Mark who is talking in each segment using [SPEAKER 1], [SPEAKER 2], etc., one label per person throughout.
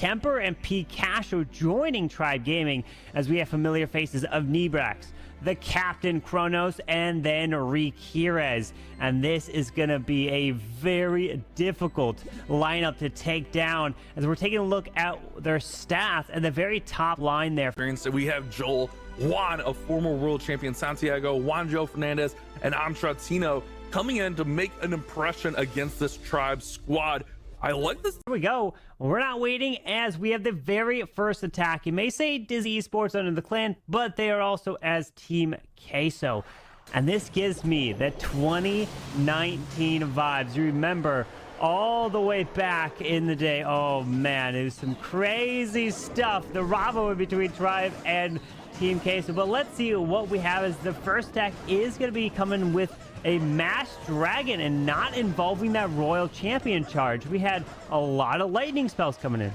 [SPEAKER 1] Temper and Picasso joining Tribe Gaming, as we have familiar faces of Nibrax, the Captain Kronos, and then Rikirez. And this is going to be a very difficult lineup to take down, as we're taking a look at their stats at the very top line there.
[SPEAKER 2] So we have Joel, Juan, a former world champion, Santiago, Juanjo Fernandez, and Amtratino coming in to make an impression against this Tribe squad. I like this.
[SPEAKER 1] Here we go. We're not waiting, as we have the very first attack. You may say Dizzy Esports under the clan, but they are also as Team Queso. And this gives me the 2019 vibes. You remember all the way back in the day. Oh man, it was some crazy stuff. The rivalry between Tribe and Team Queso. But let's see what we have, as the first attack is going to be coming with a masked dragon and not involving that royal champion charge. We had a lot of lightning spells coming in.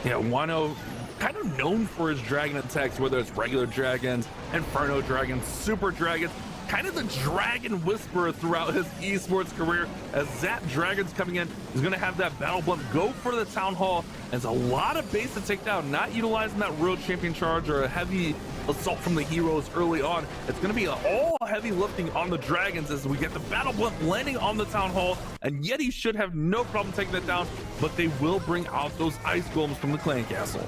[SPEAKER 2] Yeah, Wano kind of known for his dragon attacks, whether it's regular dragons, inferno dragons, super dragons, kind of the dragon whisperer throughout his esports career. As Zap Dragons coming in, he's going to have that battle blunt go for the town hall. There's a lot of base to take down, not utilizing that royal champion charge or a heavy assault from the heroes early on. It's going to be all heavy lifting on the dragons as we get the battle blunt landing on the town hall, and yet he should have no problem taking that down, but they will bring out those ice golems from the clan castle.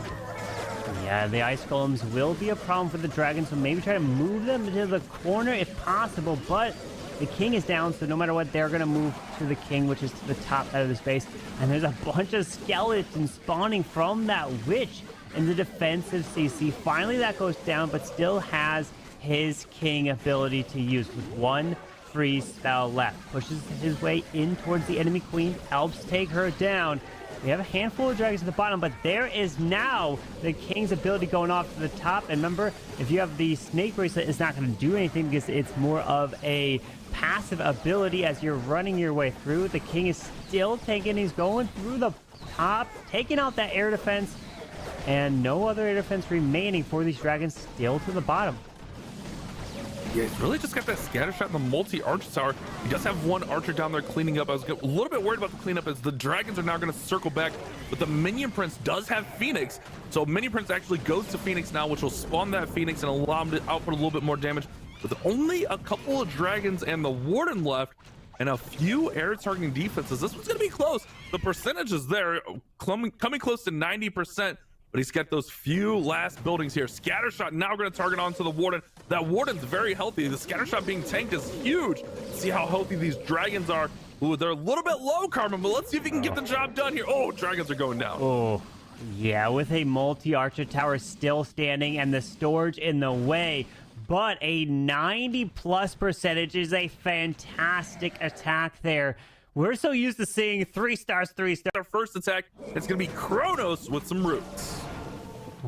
[SPEAKER 1] Yeah, the ice golems will be a problem for the dragons, so maybe try to move them to the corner if possible, but the king is down, so no matter what, they're going to move to the king, which is to the top out of the space. And there's a bunch of skeletons spawning from that witch in the defensive CC. Finally, that goes down, but still has his king ability to use with one free spell left. Pushes his way in towards the enemy queen, helps take her down. We have a handful of dragons at the bottom, but there is now the king's ability going off to the top. And remember, if you have the snake bracelet, it's not going to do anything because it's more of a passive ability as you're running your way through. The king is still taking, he's going through the top, taking out that air defense, and no other air defense remaining for these dragons, still to the bottom.
[SPEAKER 2] Yeah, he's really just got that scatter shot in the multi-arch tower. He does have one archer down there cleaning up. I was a little bit worried about the cleanup, as the dragons are now going to circle back, but the minion prince does have Phoenix. So minion prince actually goes to Phoenix now, which will spawn that Phoenix and allow him to output a little bit more damage. With only a couple of dragons and the warden left, and a few air targeting defenses, this one's going to be close. The percentage is there, coming close to 90%. But he's got those few last buildings here. Scattershot now going to target onto the warden. That warden's very healthy. The scattershot being tanked is huge. See how healthy these dragons are. Ooh, they're a little bit low, Carmen, but let's see if he can get the job done here. Oh, dragons are going down.
[SPEAKER 1] Oh, yeah, with a multi-archer tower still standing and the storage in the way. But a 90+ percentage is a fantastic attack there. We're so used to seeing 3 stars, 3 stars.
[SPEAKER 2] Our first attack, it's going to be Kronos with some roots.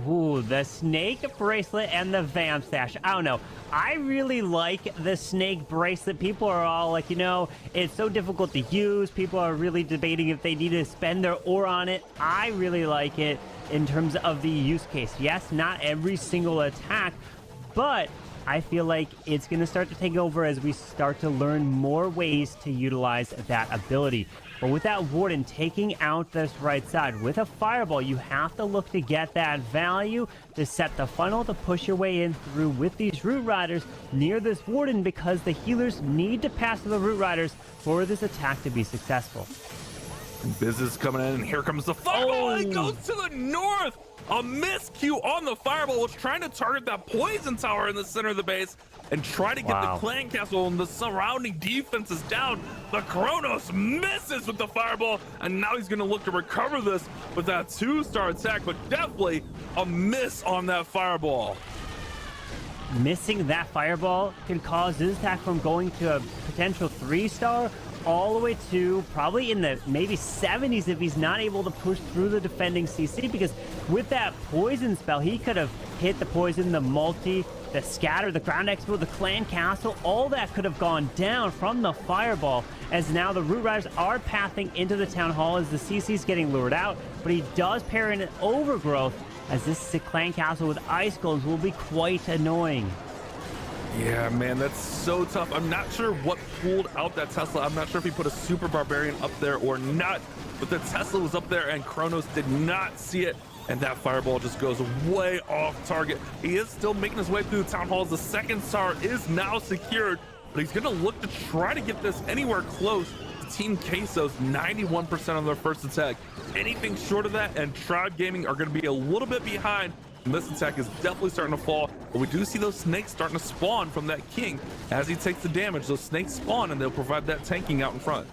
[SPEAKER 1] Ooh, the snake bracelet and the vamp stash. I don't know. I really like the snake bracelet. People are all like, you know, it's so difficult to use. People are really debating if they need to spend their ore on it. I really like it in terms of the use case. Yes, not every single attack, but I feel like it's going to start to take over as we start to learn more ways to utilize that ability. But with that warden taking out this right side with a fireball, you have to look to get that value to set the funnel to push your way in through with these root riders near this warden, because the healers need to pass through the root riders for this attack to be successful.
[SPEAKER 2] Biz is coming in, and here comes the fireball. Oh, it goes to the north. A miscue on the fireball, was trying to target that poison tower in the center of the base and try to get the clan castle and the surrounding defenses down. The Kronos misses with the fireball, and now he's going to look to recover this with that 2-star attack, but definitely a miss on that fireball.
[SPEAKER 1] Missing that fireball can cause this attack from going to a potential 3-star all the way to probably in the maybe 70s if he's not able to push through the defending CC, because with that poison spell, he could have hit the poison, the multi, the scatter, the ground expo, the clan castle, all that could have gone down from the fireball, as now the root riders are pathing into the town hall as the CC is getting lured out, but he does pair in an overgrowth, as this clan castle with ice golems will be quite annoying.
[SPEAKER 2] Yeah, man, that's so tough. I'm not sure what pulled out that Tesla. I'm not sure if he put a super barbarian up there or not, but the Tesla was up there and Kronos did not see it. And that fireball just goes way off target. He is still making his way through the town halls. The second star is now secured, but he's gonna look to try to get this anywhere close to Team Queso's 91% on their first attack. Anything short of that and Tribe Gaming are gonna be a little bit behind. And this attack is definitely starting to fall, but we do see those snakes starting to spawn from that king. As he takes the damage, those snakes spawn and they'll provide that tanking out in front.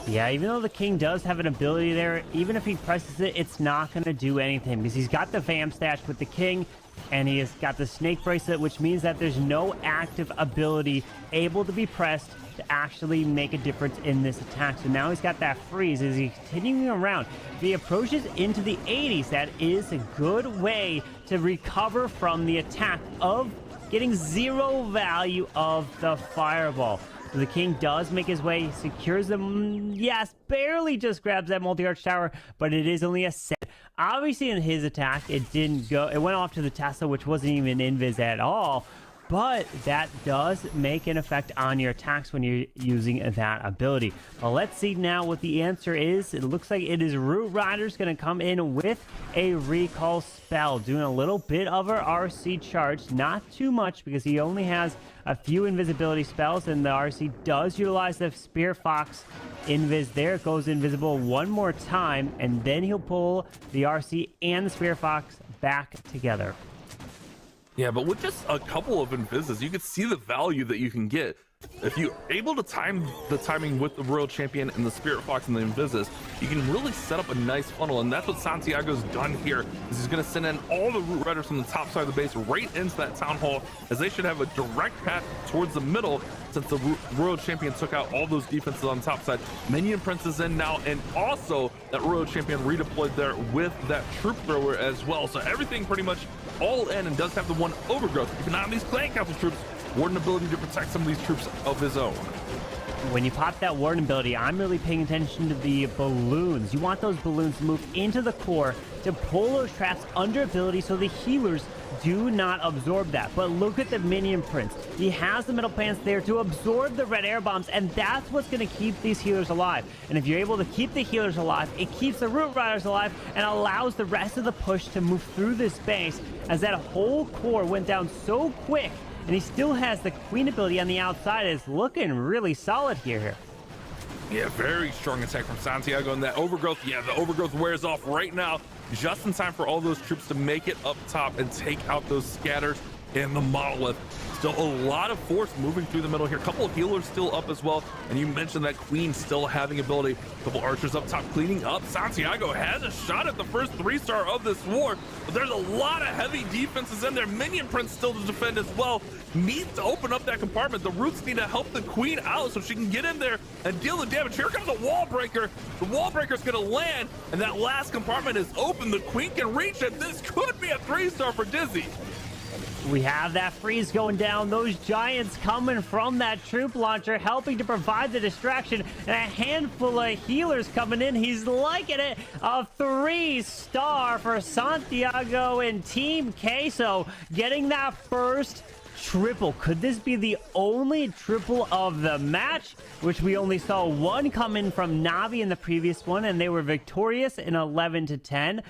[SPEAKER 1] Yeah, even though the king does have an ability there, even if he presses it, it's not going to do anything because he's got the Vam stash with the king and he has got the snake bracelet, which means that there's no active ability able to be pressed to actually make a difference in this attack. So now he's got that freeze as he's continuing around. If he approaches into the 80s, that is a good way to recover from the attack of getting 0 value of the fireball. So the king does make his way, secures them. Yes, barely just grabs that multi-arch tower, but it is only a set. Obviously, in his attack, it didn't go. It went off to the Tesla, which wasn't even invis at all. But that does make an effect on your attacks when you're using that ability. Well, let's see now what the answer is. It looks like it is Root Rider's going to come in with a recall spell, doing a little bit of our RC charge. Not too much because he only has a few invisibility spells, and the RC does utilize the Spear Fox invis there. It goes invisible one more time, and then he'll pull the RC and the Spear Fox back together.
[SPEAKER 2] Yeah, but with just a couple of invises, you can see the value that you can get. If you're able to time the timing with the Royal Champion and the Spirit Fox and the invises, you can really set up a nice funnel, and that's what Santiago's done here. Is he's going to send in all the Root Riders from the top side of the base right into that Town Hall, as they should have a direct path towards the middle since the Royal Champion took out all those defenses on the top side. Minion Prince is in now, and also that Royal Champion redeployed there with that Troop Thrower as well. So everything pretty much all in, and does have the one overgrowth. Keep an eye on these Clan Council troops. Warden ability to protect some of these troops of his own.
[SPEAKER 1] When you pop that Warden ability, I'm really paying attention to the balloons. You want those balloons to move into the core to pull those traps under ability so the healers do not absorb that. But look at the Minion Prince. He has the metal pants there to absorb the red air bombs, and that's what's going to keep these healers alive. And if you're able to keep the healers alive, it keeps the Root Riders alive and allows the rest of the push to move through this base, as that whole core went down so quick. And he still has the Queen ability on the outside. It's looking really solid here.
[SPEAKER 2] Yeah, very strong attack from Santiago, and that overgrowth, yeah, the overgrowth wears off right now, just in time for all those troops to make it up top and take out those scatters and the monolith. Still a lot of force moving through the middle here. A couple of healers still up as well, and you mentioned that Queen still having ability. A couple archers up top cleaning up. Santiago has a shot at the first 3-star of this war, but there's a lot of heavy defenses in there. Minion Prince still to defend as well. Needs to open up that compartment. The Roots need to help the Queen out so she can get in there and deal the damage. Here comes a wall breaker. The wall breaker is going to land, and that last compartment is open. The Queen can reach it. This could be a 3-star for Dizzy.
[SPEAKER 1] We have that freeze going down. Those giants coming from that troop launcher, helping to provide the distraction. And a handful of healers coming in. He's liking it. A 3-star for Santiago and Team Queso, getting that first triple. Could this be the only triple of the match, which we only saw one come in from Navi in the previous one, and they were victorious in 11-10.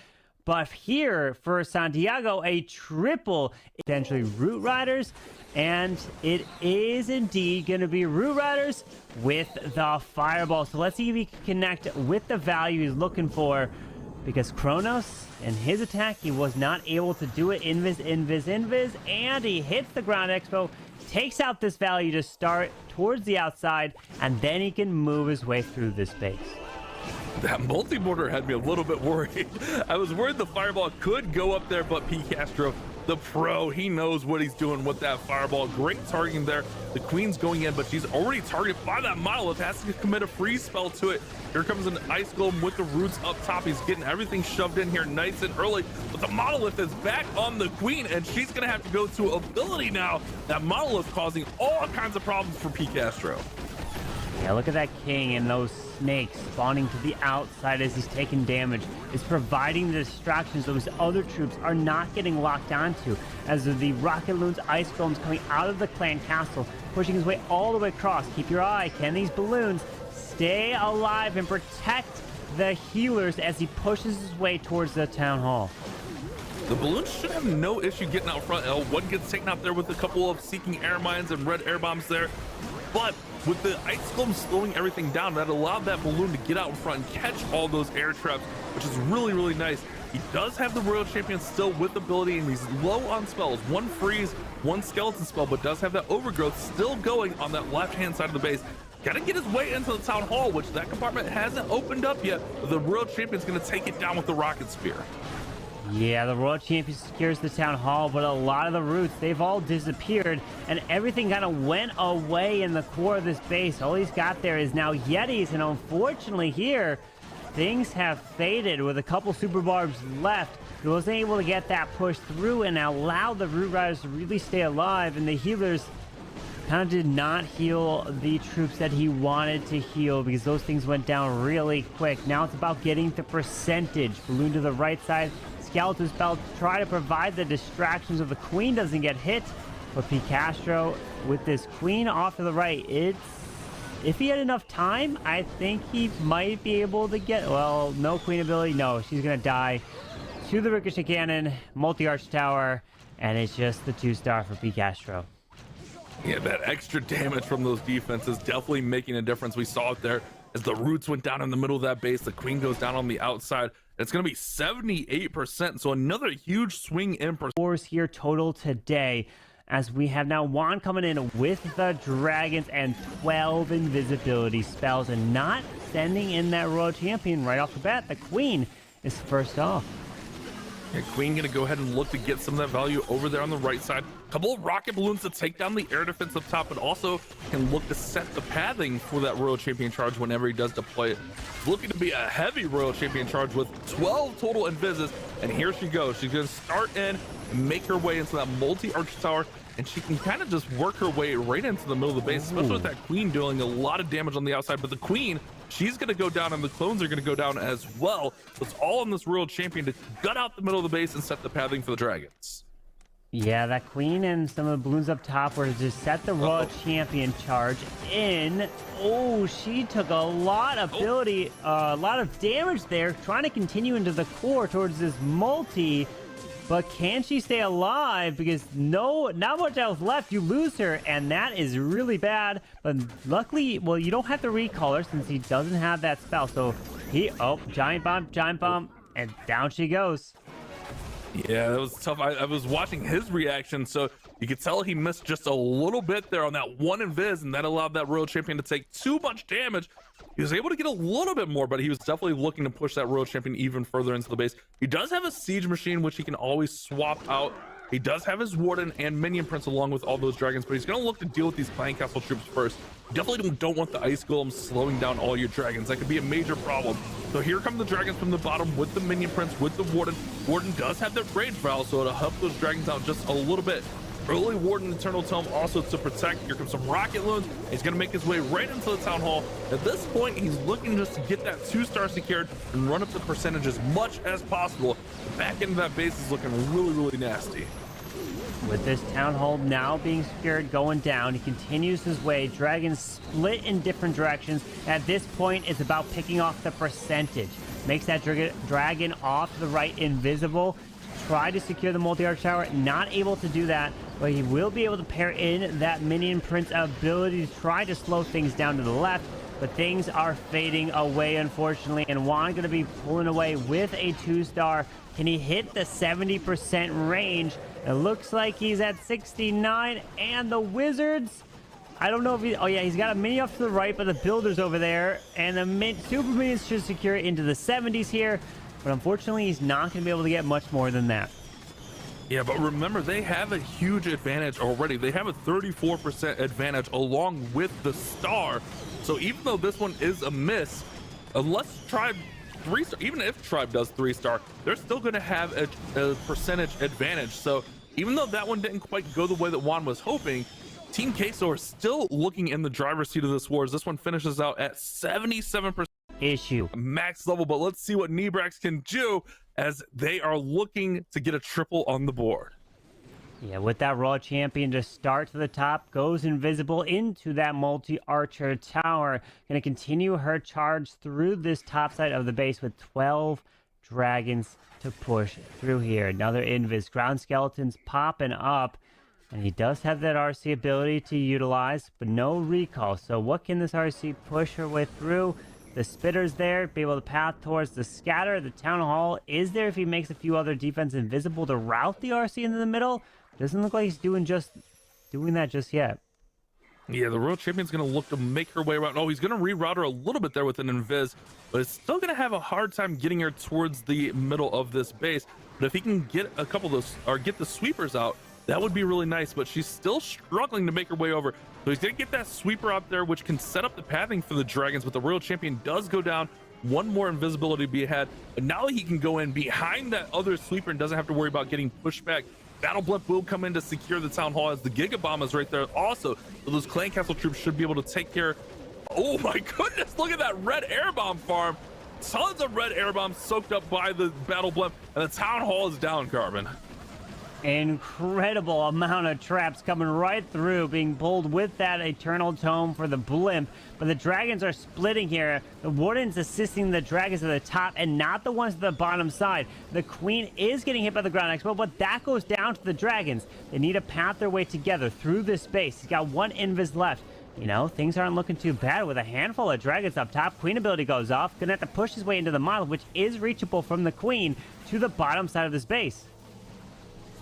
[SPEAKER 1] But here for Santiago, a triple, essentially Root Riders, and it is indeed going to be Root Riders with the Fireball. So let's see if he can connect with the value he's looking for, because Kronos and his attack, he was not able to do it. Invis, and he hits the Ground Expo, takes out this value to start towards the outside, and then he can move his way through this base.
[SPEAKER 2] That multi-mortar had me a little bit worried. I was worried the fireball could go up there, but P. Castro, the pro, he knows what he's doing with that fireball. Great targeting there. The Queen's going in, but she's already targeted by that monolith. Has to commit a freeze spell to it. Here comes an ice golem with the roots up top. He's getting everything shoved in here nice and early, but the monolith is back on the Queen, and she's gonna have to go to ability now. That monolith causing all kinds of problems for P. Castro.
[SPEAKER 1] Yeah, look at that king and those snakes spawning to the outside as he's taking damage. It's providing the distractions those other troops are not getting locked onto, as the rocket loons, ice golems coming out of the clan castle, pushing his way all the way across. Keep your eye. Can these balloons stay alive and protect the healers as he pushes his way towards the town hall?
[SPEAKER 2] The balloons should have no issue getting out front. One gets taken out there with a couple of seeking air mines and red air bombs there. But with the ice golem slowing everything down, that allowed that balloon to get out in front and catch all those air traps, which is really, really nice. He does have the Royal Champion still with ability, and he's low on spells. One freeze, one skeleton spell, but does have that overgrowth still going on that left-hand side of the base. Gotta get his way into the town hall, which that compartment hasn't opened up yet. The Royal Champion's gonna take it down with the rocket spear.
[SPEAKER 1] Yeah, the Royal Champion secures the town hall, but a lot of the routes, they've all disappeared, and everything kind of went away in the core of this base. All he's got there is now Yetis, and unfortunately here, things have faded with a couple super barbs left. He wasn't able to get that push through and allow the root riders to really stay alive, and the healers kind of did not heal the troops that he wanted to heal because those things went down really quick. Now it's about getting the percentage. Balloon to the right side, skeleton spell to try to provide the distractions so the queen doesn't get hit. But Picastro with this queen off to the right, if he had enough time, I think he might be able to get, well, no queen ability. No, she's gonna die to the ricochet cannon, multi-arch tower, and it's just the 2-star for Picastro.
[SPEAKER 2] Yeah, that extra damage from those defenses definitely making a difference. We saw it there as the roots went down in the middle of that base. The queen goes down on the outside. It's going to be 78%. So another huge swing in
[SPEAKER 1] scores here total today, as we have now Juan coming in with the dragons and 12 invisibility spells and not sending in that Royal Champion right off the bat. The queen is first off.
[SPEAKER 2] Yeah, Queen gonna go ahead and look to get some of that value over there on the right side. Couple of rocket balloons to take down the air defense up top, but also can look to set the pathing for that Royal Champion charge whenever he does deploy it. Looking to be a heavy Royal Champion charge with 12 total invises, and here she goes. She's gonna start in and make her way into that multi-arch tower, and she can kind of just work her way right into the middle of the base, especially with that queen doing a lot of damage on the outside. But the queen, she's going to go down, and the clones are going to go down as well. So it's all on this Royal Champion to gut out the middle of the base and set the pathing for the dragons.
[SPEAKER 1] Yeah, that queen and some of the balloons up top were to just set the Royal Champion charge in. Oh, she took a lot of ability, a lot of damage there, trying to continue into the core towards this multi. But can she stay alive? Because not much else left. You lose her, and that is really bad. But luckily, well, you don't have to recall her since he doesn't have that spell. So giant bomb, and down she goes.
[SPEAKER 2] Yeah, that was tough. I was watching his reaction, so you could tell he missed just a little bit there on that one invis, and that allowed that Royal Champion to take too much damage. He was able to get a little bit more, but he was definitely looking to push that Royal Champion even further into the base. He does have a siege machine, which he can always swap out. He does have his warden and minion prince along with all those dragons, but he's going to look to deal with these clan castle troops first. Definitely don't want the ice golems slowing down all your dragons. That could be a major problem. So here come the dragons from the bottom with the minion prince, with the warden. Warden does have their rage valve, so it'll help those dragons out just a little bit. Early warden eternal tome also to protect. Here comes some rocket loons. He's going to make his way right into the town hall. At this point, he's looking just to get that 2-star secured and run up the percentage as much as possible. The back end of that base is looking really, really nasty.
[SPEAKER 1] With this town hall now being secured, going down, he continues his way. Dragons split in different directions. At this point, it's about picking off the percentage. Makes that dragon off to the right invisible. Try to secure the multi-arch tower. Not able to do that, but he will be able to pair in that minion prince ability to try to slow things down to the left. But things are fading away, unfortunately, and Juan going to be pulling away with a 2-star. Can he hit the 70% range? It looks like he's at 69, and the wizards, I don't know if he, oh yeah, he's got a mini off to the right, but the builder's over there, and the super minions should secure into the 70s here, but unfortunately, he's not going to be able to get much more than that.
[SPEAKER 2] Yeah, but remember, they have a huge advantage already. They have a 34% advantage along with the star. So even though this one is a miss, unless Tribe 3-star, even if Tribe does 3-star, they're still going to have a percentage advantage. So even though that one didn't quite go the way that Juan was hoping, Team Queso are still looking in the driver's seat of this war as this one finishes out at 77%
[SPEAKER 1] issue.
[SPEAKER 2] max level. But let's see what Nebrax can do as they are looking to get a triple on the board.
[SPEAKER 1] Yeah, with that Raw Champion to start to the top, goes invisible into that multi-archer tower. Going to continue her charge through this top side of the base with 12 dragons to push through here. Another invis. Ground skeletons popping up. And he does have that RC ability to utilize, but no recall. So what can this RC push her way through? The Spitter's there, be able to path towards the Scatter. The Town Hall is there if he makes a few other defense invisible to route the RC into the middle. Doesn't look like he's doing that just yet.
[SPEAKER 2] Yeah, the Royal Champion's going to look to make her way around. Oh, he's going to reroute her a little bit there with an invis, but it's still going to have a hard time getting her towards the middle of this base. But if he can get a couple of those, or get the sweepers out, that would be really nice, but she's still struggling to make her way over. So he's going to get that sweeper out there, which can set up the pathing for the dragons, but the Royal Champion does go down. One more invisibility to be had, but now he can go in behind that other sweeper and doesn't have to worry about getting pushed back. Battle Blimp will come in to secure the Town Hall as the Giga Bomb is right there also. So those Clan Castle troops should be able to take care. Oh my goodness, look at that red air bomb farm. Tons of red air bombs soaked up by the Battle Blimp, and the Town Hall is down, Carbon.
[SPEAKER 1] Incredible amount of traps coming right through, being pulled with that Eternal Tome for the Blimp. But the dragons are splitting here. The Warden's assisting the dragons at the top and not the ones at the bottom side. The Queen is getting hit by the Ground Expo, but that goes down to the dragons. They need to path their way together through this space. He's got one invis left. You know, things aren't looking too bad with a handful of dragons up top. Queen ability goes off. Gonna have to push his way into the model, which is reachable from the Queen to the bottom side of this base.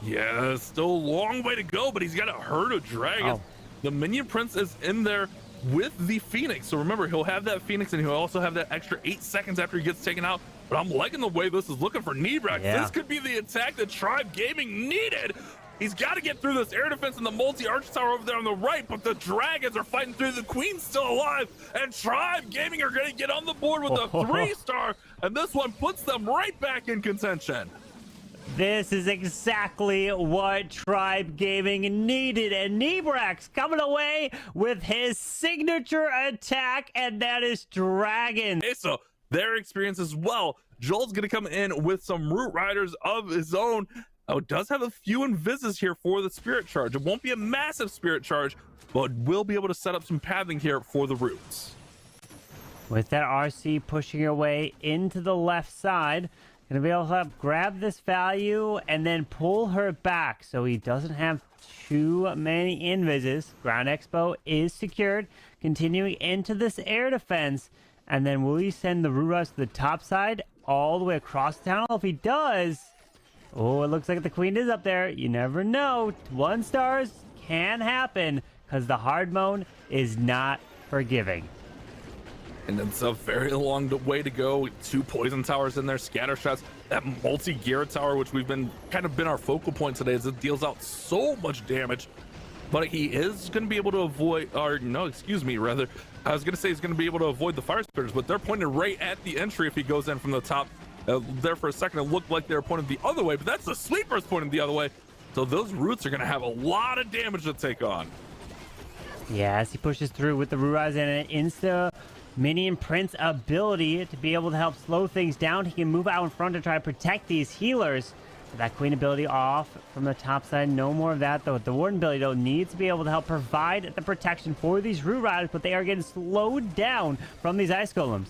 [SPEAKER 2] Yeah, still a long way to go, but he's got a herd of dragons. The Minion Prince is in there with the Phoenix. So remember, he'll have that Phoenix and he'll also have that extra 8 seconds after he gets taken out. But I'm liking the way this is looking for Nebrax.
[SPEAKER 1] Yeah.
[SPEAKER 2] This could be the attack that Tribe Gaming needed. He's got to get through this air defense and the multi-arch tower over there on the right, but the dragons are fighting through. The Queen's still alive, and Tribe Gaming are going to get on the board with a 3-star, and this one puts them right back in contention.
[SPEAKER 1] This is exactly what Tribe Gaming needed, and Nebrax coming away with his signature attack, and that is Dragon.
[SPEAKER 2] Okay, so their experience as well. Joel's going to come in with some Root Riders of his own. Oh, it does have a few invises here for the Spirit Charge. It won't be a massive Spirit Charge, but we'll be able to set up some pathing here for the Roots.
[SPEAKER 1] With that RC pushing her way into the left side, gonna be able to grab this value and then pull her back so he doesn't have too many invises. Ground Expo is secured, continuing into this air defense, and then will he send the Ruras to the top side all the way across the town? If he does, oh, it looks like the Queen is up there. You never know. 1 stars can happen because the hard mode is not forgiving.
[SPEAKER 2] And it's a very long way to go. 2 poison towers in there, scatter shots, that multi-gear tower, which we've been our focal point today, as it deals out so much damage. But he is going to be able to avoid, or no, excuse me, rather, I was going to say he's going to be able to avoid the fire spitters, but they're pointed right at the entry if he goes in from the top. There for a second, it looked like they were pointed the other way, but that's the sweepers pointing the other way. So those roots are going to have a lot of damage to take on.
[SPEAKER 1] Yeah, as he pushes through with the Ruras and an insta Minion Prince ability to be able to help slow things down. He can move out in front to try to protect these healers. That Queen ability off from the top side. No more of that, though. The Warden ability, though, needs to be able to help provide the protection for these Root Riders, but they are getting slowed down from these Ice Golems.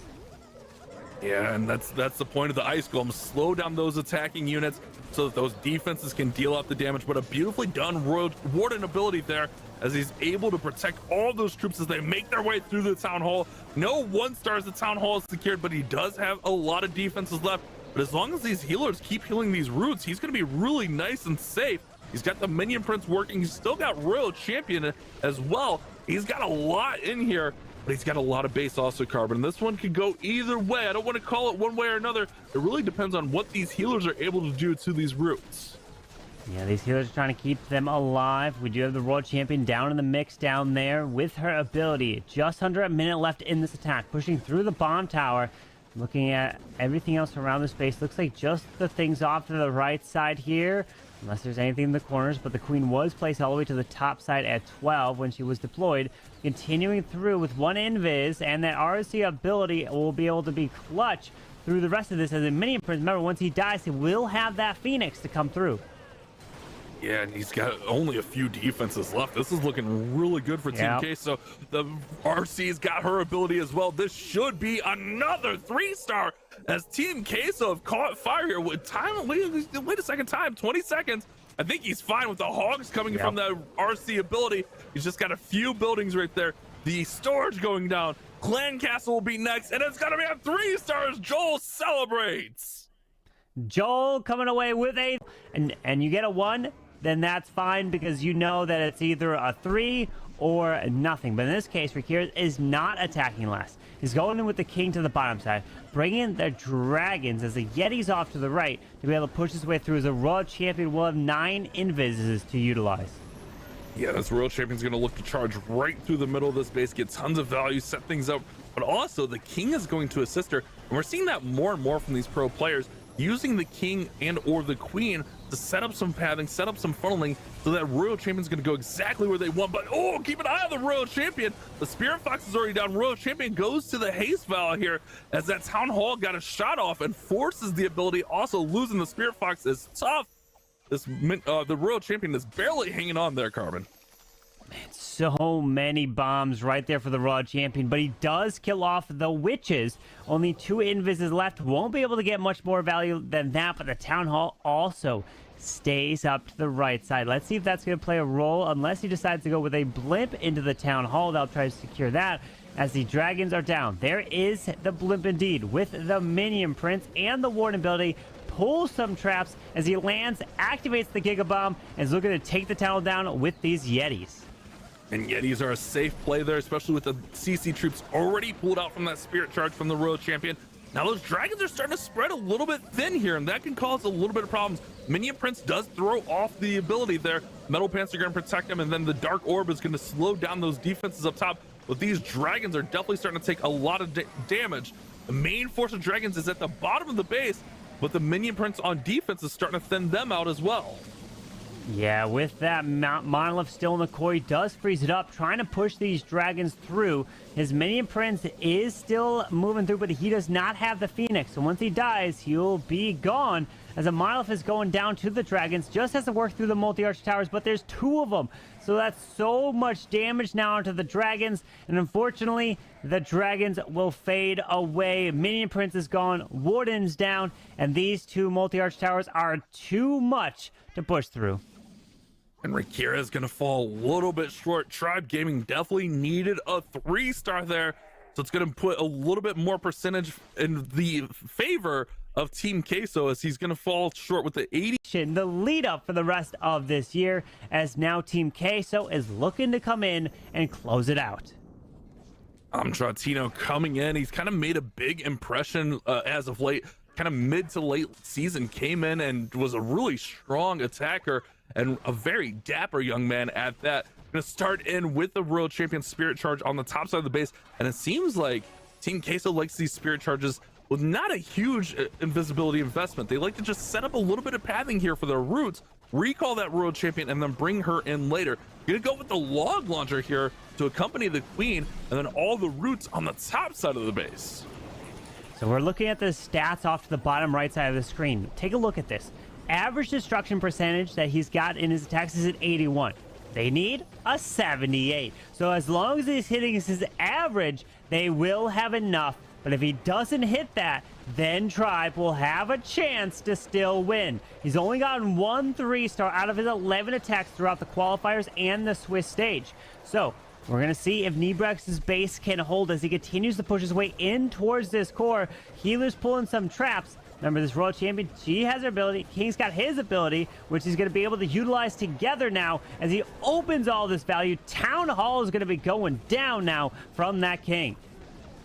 [SPEAKER 2] Yeah, and that's the point of the Ice Golems. Slow down those attacking units so that those defenses can deal out the damage. But a beautifully done Warden ability there, as he's able to protect all those troops as they make their way through the Town Hall. No 1 stars, the Town Hall is secured, but he does have a lot of defenses left. But as long as these healers keep healing these roots, he's going to be really nice and safe. He's got the Minion Prince working. He's still got Royal Champion as well. He's got a lot in here, but he's got a lot of base also, Carbon. And this one could go either way. I don't want to call it one way or another. It really depends on what these healers are able to do to these roots.
[SPEAKER 1] Yeah, these healers are trying to keep them alive. We do have the Royal Champion down in the mix down there with her ability. Just under a minute left in this attack. Pushing through the bomb tower. Looking at everything else around the space. Looks like just the things off to the right side here unless there's anything in the corners, but the queen was placed all the way to the top side at 12 when she was deployed. Continuing through with one invis, and that RC ability will be able to be clutch through the rest of this as a minion prince. Remember, once he dies, he will have that phoenix to come through.
[SPEAKER 2] Yeah, and he's got only a few defenses left. This is looking really good for Team Queso. The RC's got her ability as well. This should be another 3-star as Team Queso have caught fire here with time. Wait a second, time 20 seconds. I think he's fine with the hogs coming from the RC ability. He's just got a few buildings right there. The storage going down. Clan Castle will be next, and it's gonna be a 3 stars. Joel celebrates.
[SPEAKER 1] Joel coming away with a, and you get a 1, then that's fine because you know that it's either a 3 or nothing. But in this case, Rakir is not attacking last. He's going in with the king to the bottom side, bringing the dragons as the Yeti's off to the right to be able to push his way through as a Royal Champion will have 9 invises to utilize.
[SPEAKER 2] Yeah, this Royal Champion's going to look to charge right through the middle of this base, get tons of value, set things up. But also, the king is going to assist her. And we're seeing that more and more from these pro players, using the king and or the queen to set up some pathing, set up some funneling, so that Royal Champion's going to go exactly where they want. But oh, keep an eye on the Royal Champion. The Spirit Fox is already down. Royal Champion goes to the haste valve here as that Town Hall got a shot off and forces the ability. Also, losing the Spirit Fox is tough. The Royal Champion is barely hanging on there, Carbon.
[SPEAKER 1] So many bombs right there for the Royal Champion, but he does kill off the witches. Only 2 invises left. Won't be able to get much more value than that, but the Town Hall also stays up to the right side. Let's see if that's going to play a role, unless he decides to go with a blimp into the Town Hall. They'll try to secure that as the dragons are down. There is the blimp indeed, with the Minion Prince and the Warden ability. Pulls some traps as he lands, activates the Giga Bomb, and is looking to take the town down with these Yetis.
[SPEAKER 2] And Yetis are a safe play there, especially with the CC troops already pulled out from that Spirit Charge from the Royal Champion. Now those dragons are starting to spread a little bit thin here, and that can cause a little bit of problems. Minion Prince does throw off the ability there. Metal Pants are going to protect him, and then the Dark Orb is going to slow down those defenses up top. But these dragons are definitely starting to take a lot of damage. The main force of dragons is at the bottom of the base, but the Minion Prince on defense is starting to thin them out as well.
[SPEAKER 1] Yeah, with that Monolith still in the core, he does freeze it up, trying to push these dragons through. His Minion Prince is still moving through, but he does not have the Phoenix. So once he dies, he'll be gone, as a Monolith is going down to the dragons. Just has to work through the multi-arch towers, but there's 2 of them. So that's so much damage now onto the dragons, and unfortunately, the dragons will fade away. Minion Prince is gone, Warden's down, and these 2 multi-arch towers are too much to push through.
[SPEAKER 2] And Rakira is going to fall a little bit short. Tribe Gaming definitely needed a 3-star there. So it's going to put a little bit more percentage in the favor of Team Queso, as he's going to fall short with the 80.
[SPEAKER 1] The lead up for the rest of this year, as now Team Queso is looking to come in and close it out.
[SPEAKER 2] Trotino coming in. He's kind of made a big impression as of late. Kind of mid to late season, came in and was a really strong attacker and a very dapper young man at that. Gonna start in with the Royal Champion Spirit Charge on the top side of the base, and it seems like Team Queso likes these Spirit Charges with not a huge invisibility investment. They like to just set up a little bit of pathing here for their roots, recall that Royal Champion, and then bring her in later. Gonna go with the log launcher here to accompany the queen, and then all the roots on the top side of the base.
[SPEAKER 1] So we're looking at the stats off to the bottom right side of the screen. Take a look at this. Average destruction percentage that he's got in his attacks is at 81. They need a 78. So as long as he's hitting his average, they will have enough. But if he doesn't hit that, then Tribe will have a chance to still win. He's only gotten 1 3-star out of his 11 attacks throughout the qualifiers and the Swiss stage. So we're going to see if Nebrex's base can hold as he continues to push his way in towards this core. Healer's pulling some traps. Remember, this Royal Champion, she has her ability. King's got his ability, which he's going to be able to utilize together now as he opens all this value. Town Hall is going to be going down now from that King.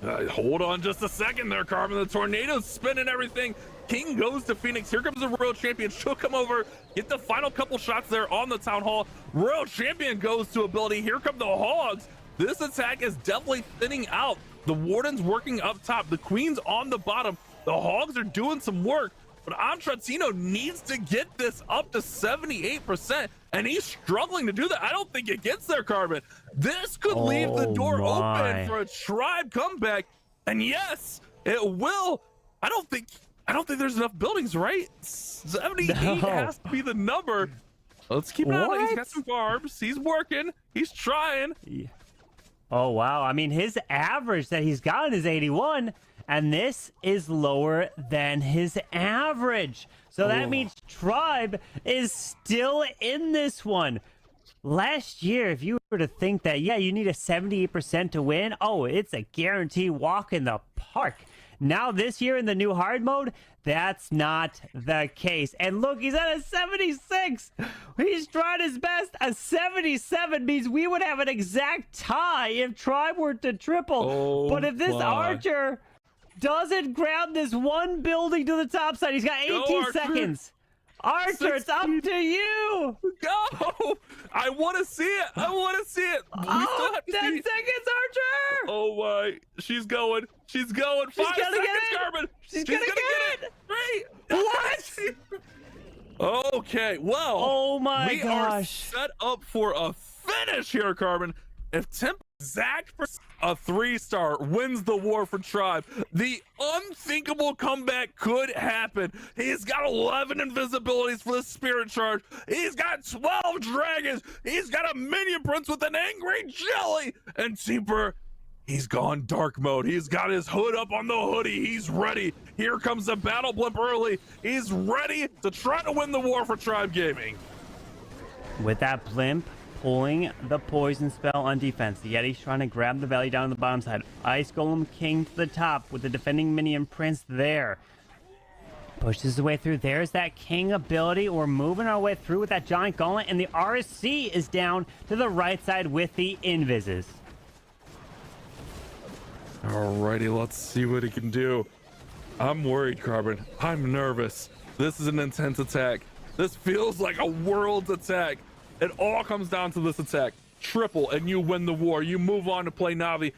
[SPEAKER 2] Hold on just a second there, Carbon. The tornado's spinning everything. King goes to Phoenix. Here comes the Royal Champion. She'll come over, get the final couple shots there on the Town Hall. Royal Champion goes to ability. Here come the Hogs. This attack is definitely thinning out. The Warden's working up top. The Queen's on the bottom. The Hogs are doing some work. but Antratino needs to get this up to 78%, and he's struggling to do that. I don't think it gets there, Carbon. This could leave the door open for a Tribe comeback, and yes, it will. I don't think there's enough buildings, right? 78 has to be the number. Let's keep an eye on it. He's got some farms. He's working. He's trying.
[SPEAKER 1] Yeah. Oh, wow. I mean, his average that he's gotten is 81, and this is lower than his average. So that means Tribe is still in this one. Last year, if you were to think that, yeah, you need a 78% to win, oh, it's a guarantee walk in the park. Now this year in the new hard mode, that's not the case. And look, he's at a 76. He's tried his best. A 77 means we would have an exact tie if Tribe were to triple. But if this Archer doesn't grab this one building to the top side, he's got 18 seconds. Archer, it's up to you.
[SPEAKER 2] Go! I want to see it. I want to see it. We still have to
[SPEAKER 1] 10
[SPEAKER 2] see.
[SPEAKER 1] seconds, Archer.
[SPEAKER 2] Oh my! She's going. She's going. 5 seconds, Carbon.
[SPEAKER 1] She's gonna get it.
[SPEAKER 2] 3.
[SPEAKER 1] What?
[SPEAKER 2] Okay. Well.
[SPEAKER 1] Oh my
[SPEAKER 2] we are set up for a finish here, Carbon. If Temp exact a 3-star wins the war for Tribe, the unthinkable comeback could happen. He's got 11 invisibilities for the spirit charge. He's got 12 dragons. He's got a minion prince with an angry jelly, and Temper, he's gone dark mode. He's got his hood up on the hoodie. He's ready. Here comes the battle blimp early. He's ready to try to win the war for Tribe Gaming.
[SPEAKER 1] With that blimp pulling the poison spell on defense, the Yeti's trying to grab the valley down on the bottom side. Ice Golem King to the top with the defending minion prince there. Pushes his way through. There's that king ability. We're moving our way through with that giant gauntlet, and the RC is down to the right side with the invises.
[SPEAKER 2] Alrighty, let's see what he can do. I'm worried, Carbon. I'm nervous. This is an intense attack. This feels like a world's attack. It all comes down to this attack. Triple, and you win the war. You move on to play Navi.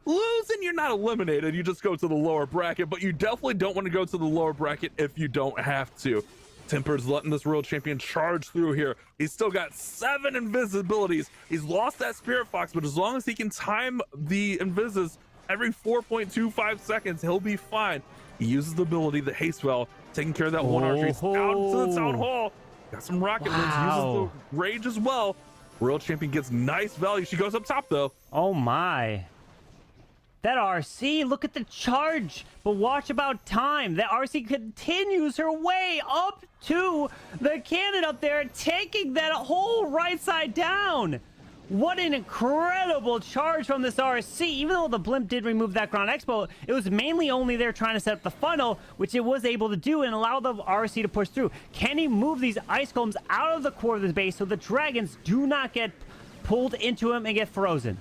[SPEAKER 2] Lose, and you're not eliminated. You just go to the lower bracket, but you definitely don't want to go to the lower bracket if you don't have to. Temper's letting this world champion charge through here. He's still got 7 invisibilities. He's lost that Spirit Fox, but as long as he can time the invises every 4.25 seconds, he'll be fine. He uses the ability, the haste spell, taking care of that one archer. He's out to the town hall. Got some rocket wings, uses the rage as well. World champion gets nice value. She goes up top though.
[SPEAKER 1] Oh my. That RC, look at the charge. But watch about time. That RC continues her way up to the cannon up there, taking that whole right side down. What an incredible charge from this RC. Even though the blimp did remove that ground expo, it was mainly only there trying to set up the funnel, which it was able to do and allow the RC to push through. Can he move these ice golems out of the core of this base so the dragons do not get pulled into him and get frozen?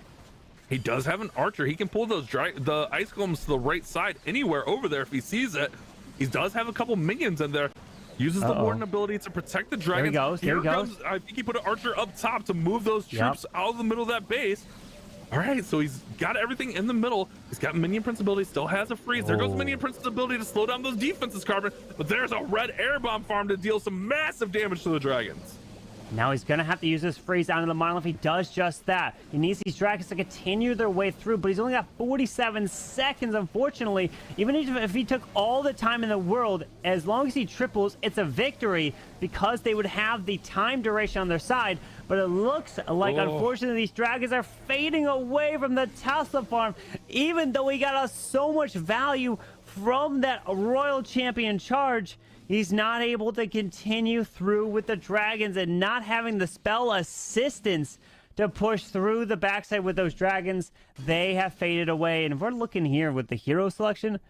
[SPEAKER 2] He does have an archer. He can pull those the ice golems to the right side anywhere over there if he sees it. He does have a couple minions in there. Uses the warden ability to protect the dragons.
[SPEAKER 1] There he goes. There he goes.
[SPEAKER 2] I think he put an archer up top to move those troops out of the middle of that base. All right, so he's got everything in the middle. He's got minion prince ability, still has a freeze. There goes minion prince's ability to slow down those defenses, Carbon. But there's a red air bomb farm to deal some massive damage to the dragons.
[SPEAKER 1] Now he's going to have to use this freeze onto the monolith. He does just that. He needs these dragons to continue their way through, but he's only got 47 seconds, unfortunately. Even if he took all the time in the world, as long as he triples, it's a victory because they would have the time duration on their side. But it looks like, unfortunately, these dragons are fading away from the Tesla farm, even though he got us so much value from that Royal Champion charge. He's not able to continue through with the dragons and not having the spell assistance to push through the backside with those dragons. They have faded away. And if we're looking here with the hero selection,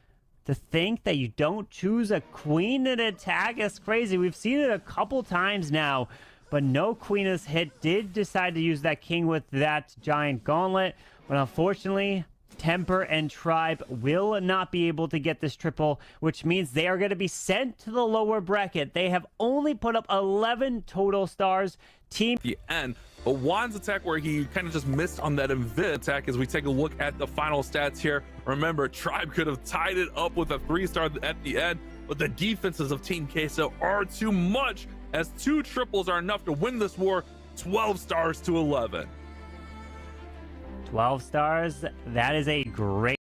[SPEAKER 1] to think that you don't choose a queen in attack is crazy. We've seen it a couple times now, but no queen is hit. Did decide to use that king with that giant gauntlet, but unfortunately, Temper and Tribe will not be able to get this triple, which means they are going to be sent to the lower bracket. They have only put up 11 total stars. Team
[SPEAKER 2] the end. But Juan's attack, where he kind of just missed on that invid attack, as we take a look at the final stats here. Remember, Tribe could have tied it up with a 3-star at the end. but the defenses of Team Queso are too much, as 2 triples are enough to win this war 12 stars to 11.
[SPEAKER 1] 12 stars. That is a great